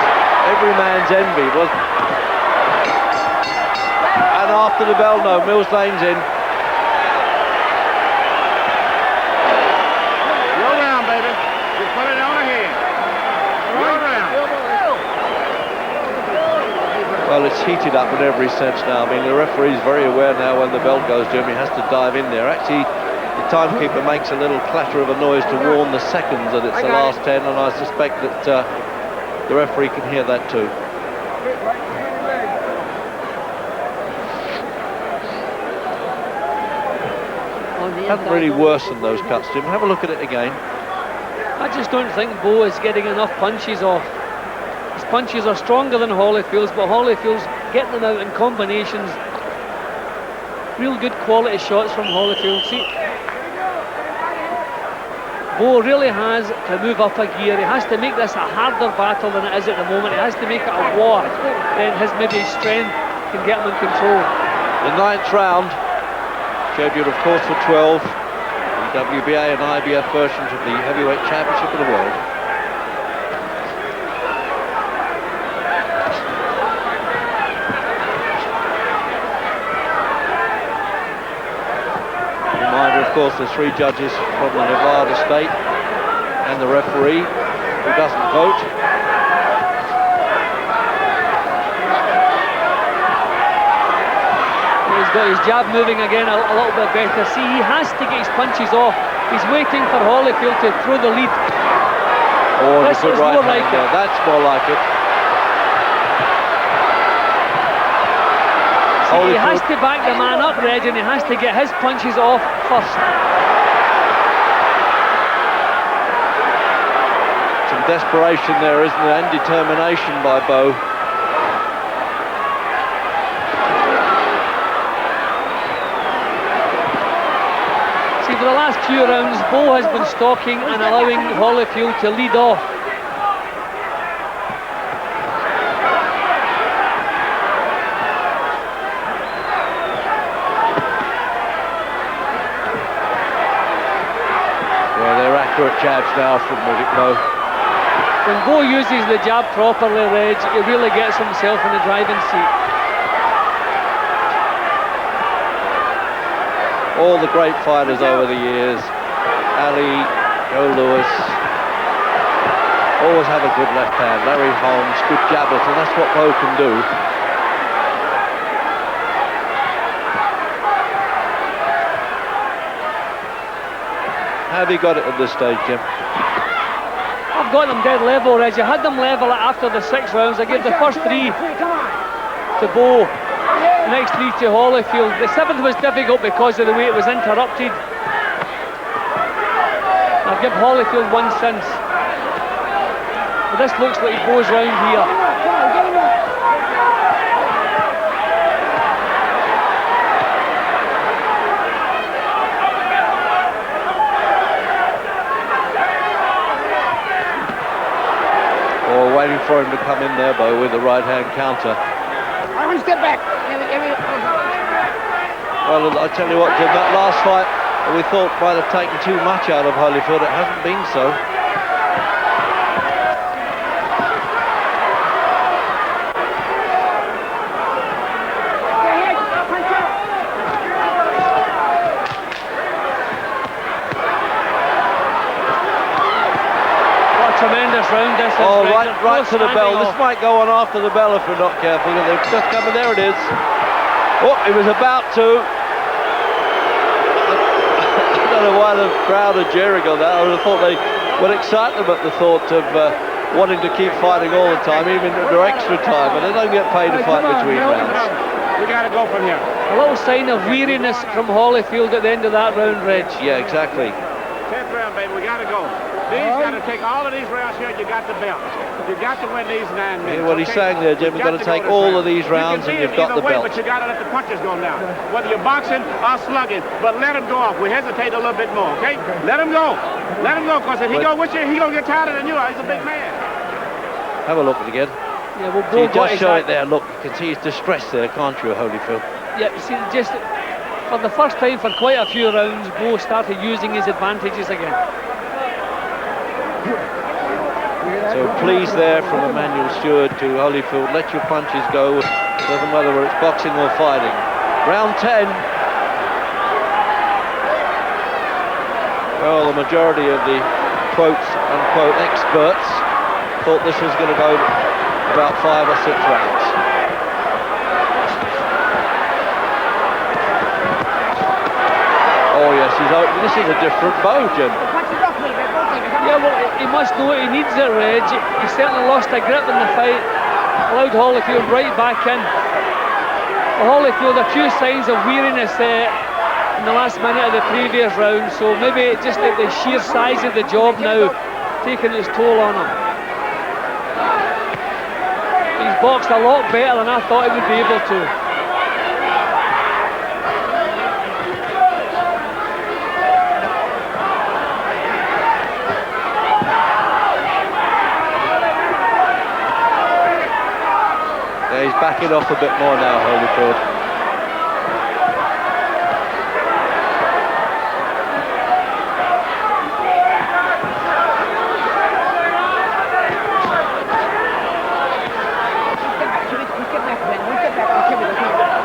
Speaker 2: Every man's envy, wasn't it? And after the bell, no, Mills Lane's in.
Speaker 4: Your round, baby. Just put it on ahead. Your round.
Speaker 2: Well, it's heated up in every sense now. I mean, the referee's very aware now when the bell goes to him, he has to dive in there. Actually, the timekeeper makes a little clatter of a noise to warn the seconds that it's the last 10, and I suspect that the referee can hear that too. Hasn't really worsened those cuts, Jim. Have a look at it again.
Speaker 5: I just don't think Bowe is getting enough punches off. His punches are stronger than Holyfield's, but Holyfield's getting them out in combinations. Real good quality shots from Holyfield. See, Bowe really has to move up a gear. He has to make this a harder battle than it is at the moment. He has to make it a war. Then maybe his strength can get him in control.
Speaker 2: The 9th round, scheduled of course for 12, the WBA and IBF versions of the Heavyweight Championship of the world. Reminder, of course, the 3 judges from the Nevada state and the referee who doesn't vote.
Speaker 5: He's got his jab moving again a little bit better. See, he has to get his punches off. He's waiting for Holyfield to throw the lead.
Speaker 2: Oh,
Speaker 5: this is
Speaker 2: right
Speaker 5: more like it.
Speaker 2: That's more like it.
Speaker 5: See, he has to back the man up, Reg, and he has to get his punches off first.
Speaker 2: Some desperation there, isn't there, and determination by Bowe.
Speaker 5: For the last few rounds, Bowe has been stalking and allowing Holyfield to lead off.
Speaker 2: Well, they're accurate jabs now from Riddick, Bowe.
Speaker 5: When Bowe uses the jab properly, Reg, he really gets himself in the driving seat.
Speaker 2: All the great fighters over the years, Ali, Joe Louis, always have a good left hand. Larry Holmes, good jabbers, and that's what Bowe can do. How have you got it at this stage, Jim?
Speaker 5: I've got them dead level, Reg. I had them level after the 6 rounds. I gave the first 3 to Bowe, the next 3 to Holyfield. The 7th was difficult because of the way it was interrupted. I'll give Holyfield 1 since. But this looks like Bowe's round here.
Speaker 2: Waiting for him to come in there, Bowe, with the right-hand counter.
Speaker 3: I want to step back.
Speaker 2: Well, I tell you what, Jim, that last fight we thought might have taken too much out of Holyfield. It hasn't been so.
Speaker 5: Tremendous round this.
Speaker 2: Oh, right to the bell. This might go on after the bell if we're not careful. They've just come in. There it is. Oh, he was about to. I don't know why the crowd are jeering on that. I would have thought they would excite them at the thought of wanting to keep fighting all the time, even at their extra time, but they don't get paid to fight between rounds.
Speaker 4: We got to go from here.
Speaker 5: A little sign of weariness from Holyfield at the end of that round, Reg.
Speaker 2: Yeah, exactly.
Speaker 4: 10th round, baby. We got to go. These got to take all of these rounds here. You got the belt. You got to win these 9 minutes.
Speaker 2: Yeah, what he's saying there, Jim, you've got to take all of these rounds and you've got the belt.
Speaker 4: But you got to let the punches go down. Whether you're boxing or slugging, but let him go off. We hesitate a little bit more, okay? Let him go. Let him go, because if he go with you, he gonna get tighter than you are. He's a big man.
Speaker 2: Have a look at it again.
Speaker 5: Yeah, well,
Speaker 2: so you just show it there. Look, you can see he's distressed there, can't you, Holyfield?
Speaker 5: Yeah, you see, just for the first time for quite a few rounds, Bowe started using his advantages again.
Speaker 2: So please there from Emmanuel Stewart to Holyfield, let your punches go, doesn't matter whether it's boxing or fighting. Round 10. Well, the majority of the quote-unquote experts thought this was going to go about 5 or 6 rounds. Oh yes, this is a different Bowe, Jim.
Speaker 5: Yeah, well, he must know it. He needs it, Reg. He certainly lost a grip in the fight. Allowed Holyfield right back in. Well, Holyfield, a few signs of weariness in the last minute of the previous round. So maybe just the sheer size of the job now taking its toll on him. He's boxed a lot better than I thought he would be able to.
Speaker 2: He's backing off a bit more now, Holyfield.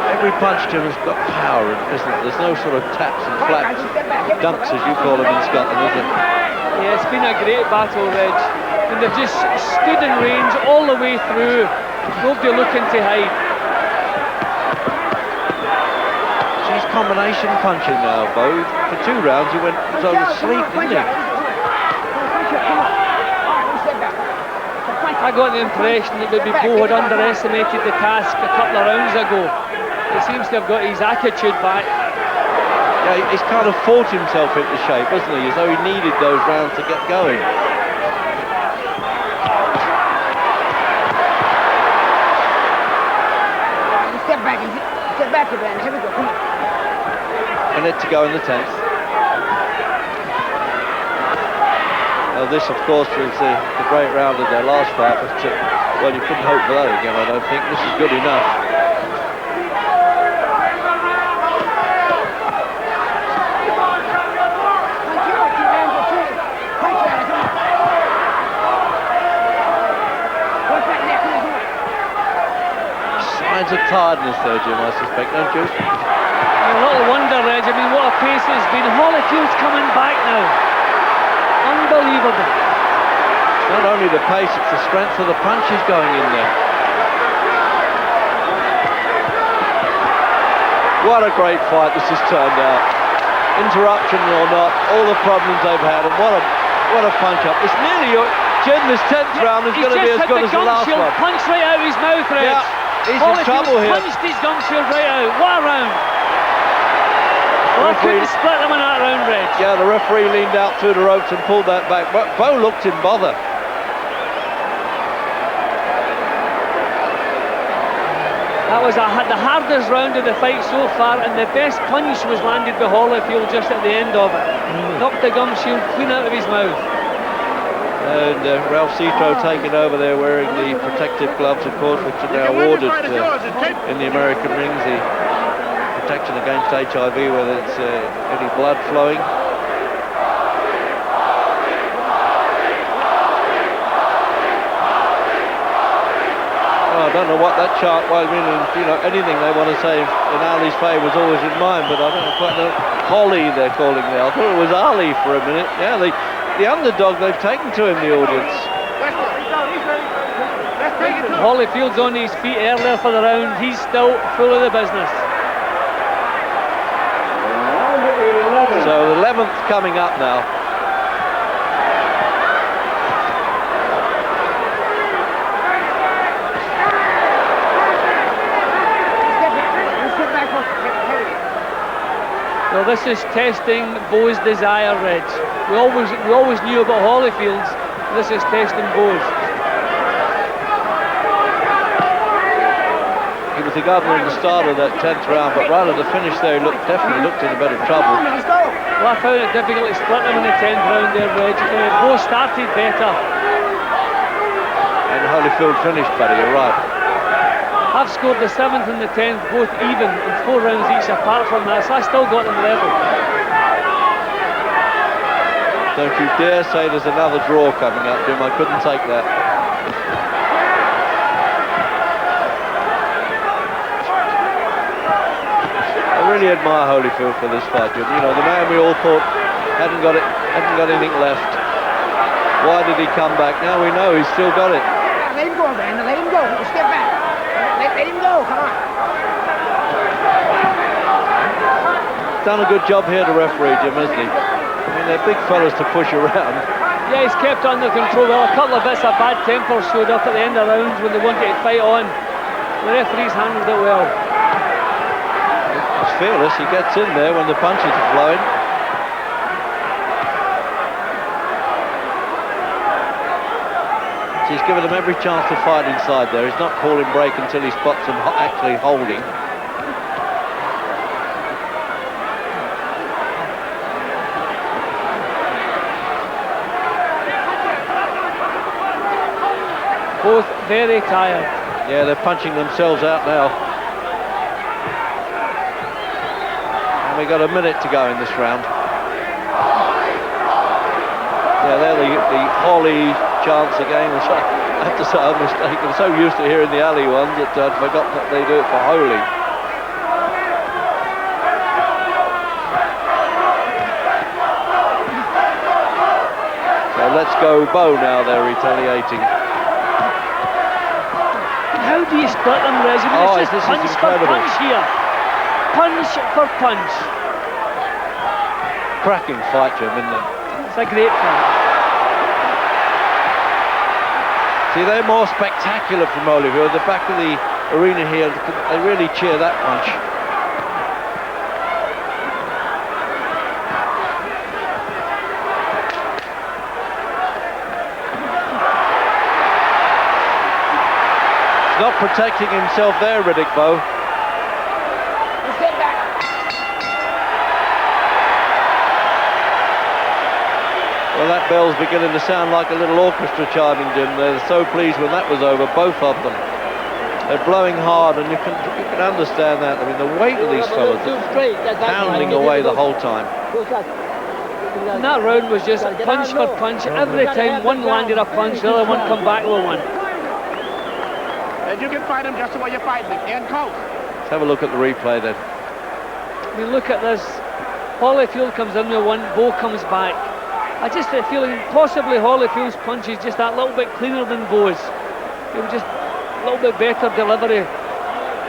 Speaker 2: Every punch, Jim, has got power, isn't it? There's no sort of taps and flaps, dunks as you call them in Scotland, is it?
Speaker 5: Yeah, it's been a great battle, Reg. And they've just stood in range all the way through. Nobody looking to hide.
Speaker 2: She's combination punching now, Bowe. For 2 rounds he was over sleep, didn't he?
Speaker 5: I got the impression that maybe Bowe had underestimated the task a couple of rounds ago. He seems to have got his attitude back.
Speaker 2: Yeah, he's kind of fought himself into shape, hasn't he? As though he needed those rounds to get going.
Speaker 3: Step back again. Here we go. Come on.
Speaker 2: Minute to go in the 10th. This, of course, was the great round of their last fight. But, well, you couldn't hope for that again, I don't think. This is good enough. signs of tiredness there, Jim, I suspect, don't you?
Speaker 5: A little wonder, Reg. I mean, what a pace it's been. Holyfield's coming back now. Unbelievable.
Speaker 2: Not only the pace, it's the strength of the punches going in there. What a great fight this has turned out. Interruption or not, all the problems they've had, and what a punch-up. It's nearly, Jim, this 10th round is going to be as good as the last one.
Speaker 5: Punched right out of his mouth, Reg.
Speaker 2: Yeah, he's in trouble here.
Speaker 5: Punched his gum shield right out. What a round. Well, I couldn't split them in that round, Reg.
Speaker 2: Yeah, the referee leaned out through the ropes and pulled that back. But Bowe looked in bother.
Speaker 5: That was the hardest round of the fight so far, and the best punch was landed by Holyfield just at the end of it. Knocked the gum shield clean out of his mouth.
Speaker 2: And Ralph Citro taking over there wearing the protective gloves, of course, which are now awarded in the American rings. The protection against HIV, whether it's any blood flowing. I don't know what that chart was. I mean, you know, anything they want to say in Ali's favour is always in mind, but I don't quite know. Holly, they're calling there. I thought it was Ali for a minute. Yeah, the underdog they've taken to him, the audience.
Speaker 5: Holyfield's on his feet earlier for the round. He's still full of the business.
Speaker 2: So the 11th coming up now.
Speaker 5: So this is testing Bowe's desire, Reg. We always knew about Holyfield's. This is testing Bowe's.
Speaker 2: He was the governor in the start of that 10th round, but right at the finish there, he definitely looked in a bit of trouble.
Speaker 5: Well, I found it difficult to split them in the 10th round there, Reg. Bowe started better.
Speaker 2: And Holyfield finished better, you're right.
Speaker 5: I've scored the 7th and the 10th both even in 4 rounds each apart from that, so I still got them level.
Speaker 2: Don't you dare say there's another draw coming up, Jim. I couldn't take that. I really admire Holyfield for this fight, Jim. You know, the man we all thought hadn't got anything left. Why did he come back? Now we know he's still got it.
Speaker 3: Let him go, Evander. Let him go. Step back. Let him go. Come on.
Speaker 2: Done a good job here, the referee, Jim, hasn't he? I mean, they're big fellas to push around.
Speaker 5: Yeah, he's kept under control. Well, a couple of bits of bad temper showed up at the end of rounds when they wanted to fight on. The referee's handled it well.
Speaker 2: He's fearless. He gets in there when the punches are flowing. So he's given them every chance to fight inside there. He's not calling break until he spots them actually holding.
Speaker 5: Both very tired.
Speaker 2: Yeah, they're punching themselves out now. And we got a minute to go in this round. Yeah, they're the Holly chants again. I have to say I'm mistaken. I'm so used to hearing the alley ones that I'd forgotten that they do it for Holy. So let's go Bowe now, they're retaliating.
Speaker 5: How do you split them, Reg? It's just punch for punch here. Punch for punch.
Speaker 2: Cracking fight, Jim, isn't it?
Speaker 5: It's a great fight.
Speaker 2: See, they're more spectacular from Holyfield. The back of the arena here, they really cheer that punch. He's not protecting himself there, Riddick, Bowe.
Speaker 3: Let's get back.
Speaker 2: Well, that bell's beginning to sound like a little orchestra chiming, Jim. They're so pleased when that was over, both of them. They're blowing hard, and you can understand that. I mean, the weight of these fellas pounding away the whole time.
Speaker 5: And that round was just punch for punch. Every time one landed a punch, the other one come back with one.
Speaker 4: And you can fight him just the way you're fighting him, in close.
Speaker 2: Let's have a look at the replay then.
Speaker 5: I mean, look at this. Holyfield comes in with one, Bowe comes back. I just get a feeling possibly Holyfield's punch is just that little bit cleaner than Bowe's. It was just a little bit better delivery.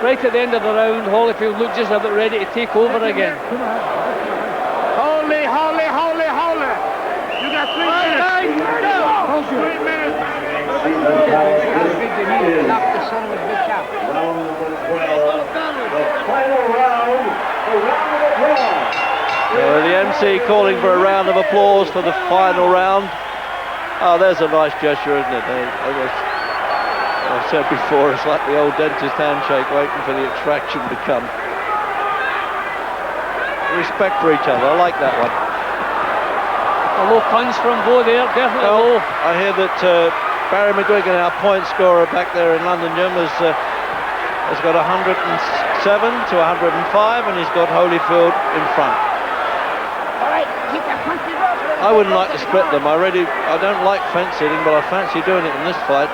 Speaker 5: Right at the end of the round, Holyfield looked just a bit ready to take over again.
Speaker 4: Holy. You got 3 minutes. 3 minutes.
Speaker 1: Round number 12. The final round, the round of applause.
Speaker 2: The MC calling for a round of applause for the final round. Oh, there's a nice gesture, isn't it? I've said before, it's like the old dentist handshake waiting for the extraction to come. Respect for each other, I like that one.
Speaker 5: A low punch from Bowe there, definitely low.
Speaker 2: I hear that Barry McGuigan, our point scorer back there in London, Jim, has got 107 to 105, and he's got Holyfield in front.
Speaker 3: All right, keep that punches up.
Speaker 2: I wouldn't like to split them. I don't like fence sitting, but I fancy doing it in this fight.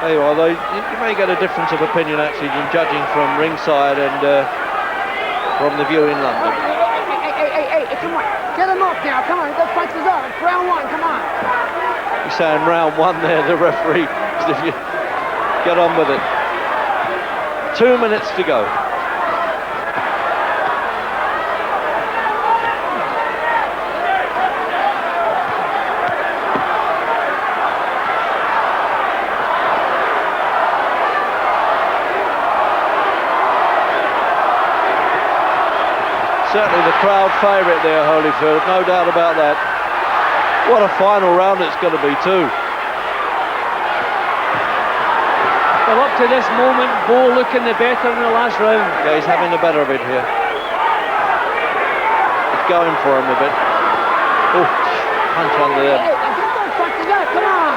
Speaker 2: There you are, though. You may get a difference of opinion actually in judging from ringside and from the view in London.
Speaker 3: Hey, come on. Get him up now, come on, go punches up. It's round 1, come on.
Speaker 2: You're saying round 1 there, the referee, if you get on with it. 2 minutes to go. Certainly the crowd favourite there, Holyfield, no doubt about that. What a final round it's going to be too.
Speaker 5: Well, up to this moment, Bowe looking the better in the last round.
Speaker 2: Yeah, he's having the better of it here. It's going for him a bit. Oh, punch under there.
Speaker 3: Hey, get those punches up, come on.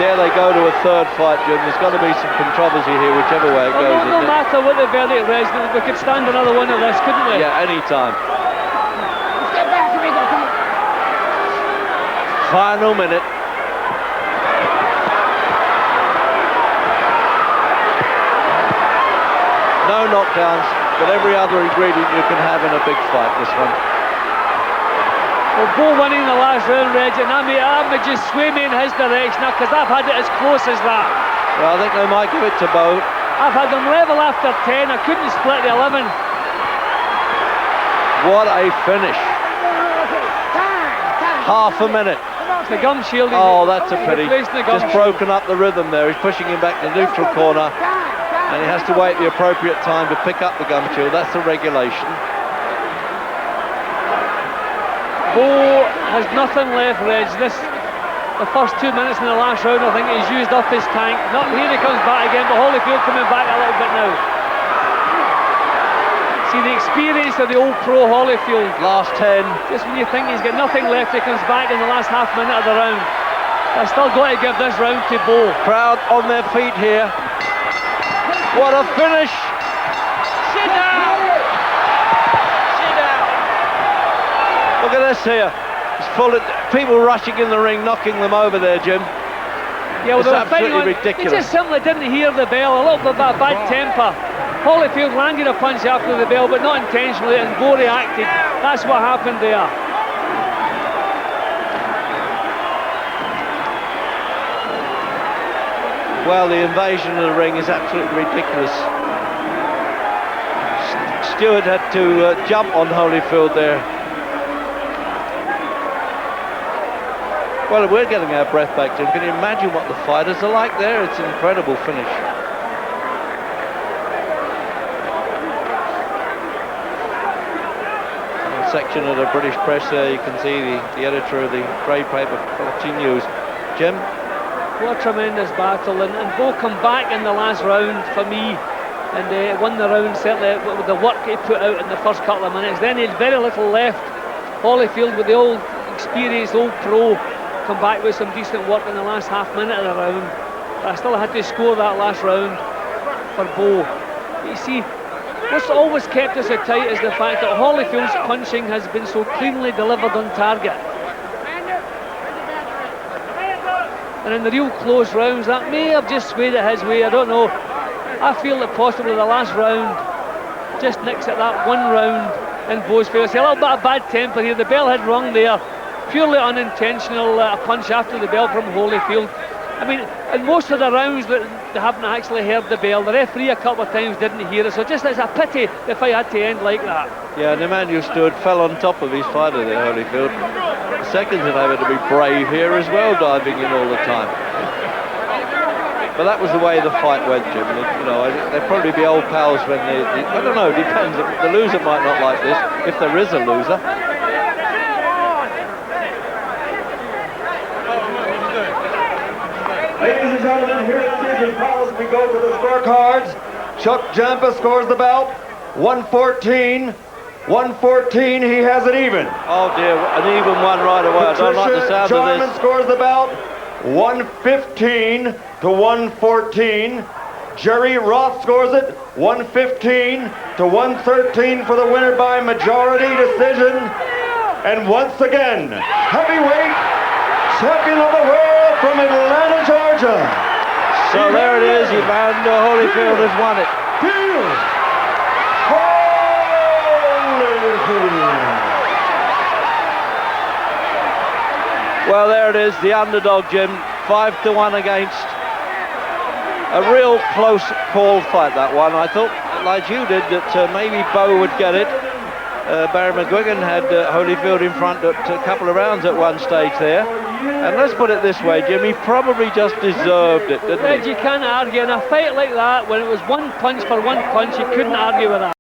Speaker 2: There they go to a third fight, Jim. There's got to be some controversy here, whichever way it goes.
Speaker 5: No matter what the verdict is, we could stand another one of this, couldn't we?
Speaker 2: Yeah, any time.
Speaker 3: Step back, here we go, come on.
Speaker 2: Final minute. No knockdowns, but every other ingredient you can have in a big fight, this one.
Speaker 5: Well, Bowe winning the last round, Reg, and that may just sway me in his direction, because I've had it as close as that.
Speaker 2: Well, I think they might give it to Bowe.
Speaker 5: I've had them level after 10, I couldn't split the 11.
Speaker 2: What a finish. Half a minute.
Speaker 5: The gum shield.
Speaker 2: Oh, that's a pity. Just
Speaker 5: shield.
Speaker 2: broken up the rhythm there. He's pushing him back to neutral corner, and he has to wait the appropriate time to pick up the gum shield. That's the regulation.
Speaker 5: Bowe has nothing left, Reg. The first 2 minutes in the last round, I think he's used up his tank. Here he comes back again, but Holyfield coming back a little bit now. See the experience of the old pro Holyfield.
Speaker 2: Last 10.
Speaker 5: Just when you think he's got nothing left, he comes back in the last half minute of the round. I've still got to give this round to Bowe.
Speaker 2: Crowd on their feet here. What a finish! Sit down! Sit down! Look at this here. It's full of people rushing in the ring, knocking them over there, Jim.
Speaker 5: Yeah, well,
Speaker 2: it's absolutely ridiculous.
Speaker 5: He just simply didn't hear the bell. A little bit of a bad temper. Holyfield landed a punch after the bell, but not intentionally, and Bowe reacted. That's what happened there.
Speaker 2: Well, the invasion of the ring is absolutely ridiculous. Stewart had to jump on Holyfield there. Well, we're getting our breath back, Jim. Can you imagine what the fighters are like there? It's an incredible finish. Section of the British press there, you can see the editor of the trade paper, Quality News. Jim?
Speaker 5: What a tremendous battle, and Bowe come back in the last round for me, and won the round certainly with the work he put out in the first couple of minutes. Then he had very little left. Holyfield, with the old experienced old pro, come back with some decent work in the last half minute of the round. But I still had to score that last round for Bowe. You see, what's always kept us tight is the fact that Holyfield's punching has been so cleanly delivered on target. And in the real close rounds, that may have just swayed it his way, I don't know. I feel that possibly the last round just nicks at that one round in Bowe's favour. See, a little bit of bad temper here. The bell had rung there. Purely unintentional punch after the bell from Holyfield. I mean, in most of the rounds that they haven't actually heard the bell. The referee a couple of times didn't hear it. So just it's a pity the fight had to end like that.
Speaker 2: Yeah, and the man who stood fell on top of his fighter there, Holyfield. The seconds are able to be brave here as well, diving in all the time. But that was the way the fight went, Jim. You know, they'd probably be old pals when I don't know, depends. The loser might not like this, if there is a loser.
Speaker 1: Ladies and gentlemen, here at Season Palace, we go to the scorecards. Chuck Jampa scores the bout, 114. 114, he has it even.
Speaker 2: Oh dear, an even one right away. I don't like the sound
Speaker 1: Jarman
Speaker 2: of this.
Speaker 1: Scores the bout, 115 to 114. Jerry Roth scores it, 115 to 113 for the winner by majority decision. And once again, heavyweight champion of the world from Atlanta, Georgia.
Speaker 2: So there it is, Evander Holyfield has won it. Well, there it is, the underdog, Jim, 5-1 against. A real close call fight, that one. I thought, like you did, that maybe Bowe would get it. Barry McGuigan had Holyfield in front at a couple of rounds at one stage there. And let's put it this way, Jim, he probably just deserved it, didn't he?
Speaker 5: You can't argue in a fight like that, when it was one punch for one punch, you couldn't argue with that.